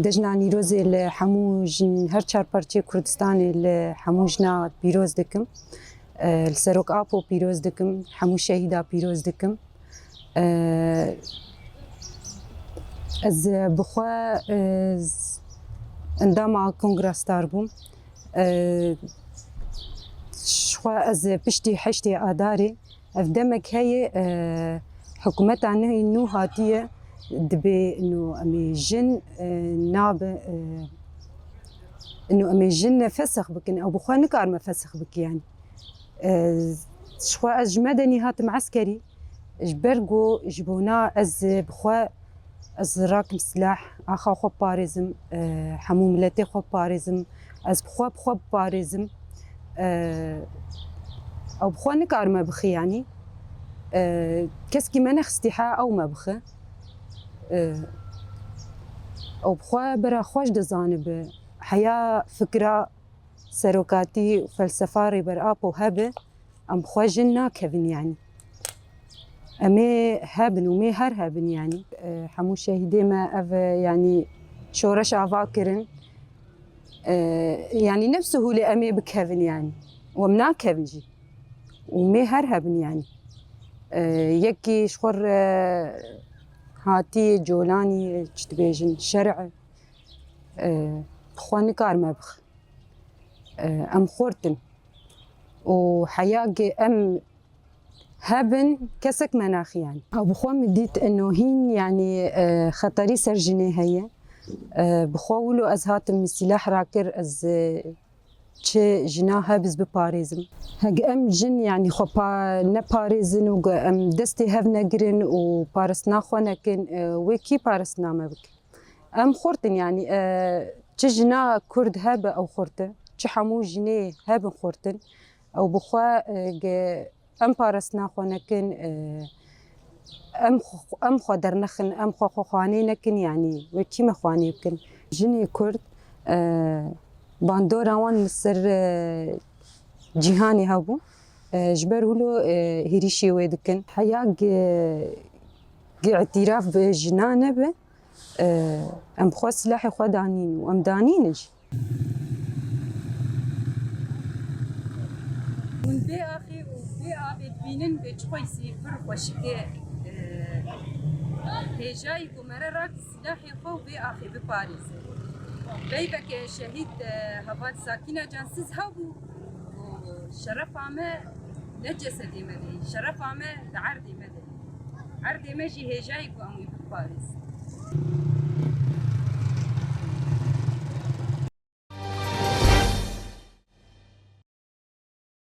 دجنا نیروزی لحموج هر چهار پارچه کردستان لحموجنا پیروز دکم. السروک آپو پیروز دکم. حمو شهیدا پیروز دکم. از بخوا اندام کنگرس دار بوم. شخوا از پشتی حشتی آداری افدمک هی حکومت عنه نو هاتیه دبي انه امي جن ناب انه امي جن فسخ بكن او بخوا نكار ما فسخ بك يعني شخوا از مدني هاتم عسكري جبرقو جبونا از بخوا از راكم سلاح اخا خو باريزم حمو ملتي خو باريزم از بخوا باريزم او بخوا نكار ما بخي يعني كسكي منخ استيحاء او ما بخي او بخوا برا خوش دزانب حياة فكرة سروكاتي وفلسفاري بر ابو هبه ام بخوا جنا كفن يعني امي هبن ومي هر هبن يعني حمو شهيدي ما اف يعني شورش افاكرن يعني نفسه هو لامي بكهفن يعني ومنا كفنجي ومي هر هبن يعني يكي شخور هاتي جولاني تبيجن شرع بخواني كار مبخ ام خورتن وحياة ام هبن كسك مناخ يعني او بخوا مديت انه هين يعني خطري سرجني هي بخولو از هاتم السلاح راكر از تشي جناها بز بباريزم هج ام جن يعني خبا نباريزن و ام دستي هف نجرن و بارسنا خونكن وكي بارسنا ما بك ام خورتن يعني تشي جنا كرد هب او خورته تشي حمو جنيه هب خورتن او بخوا ام بارسنا خونكن ام خدر نخن ام خو خواني نكن يعني وكي ما خواني بكن جني كرد باندورا وان مصر جهاني هابو جبرولو هيريشي ويدكن حياة اعتراف بجنانه به ام بخوا سلاحي خوا دانين وام دانينج من بي اخي وبي ابي بينن بتشويسي فرق وشكي هجاي كمرة سلاحي خو بي اخي بباريس بيبك شهيد هفات ساكنة جانسز هابو وشرف عمه لجسدي مدي شرف عمه لعرضي مدي عرضي مجي هجاي كو امي بباريس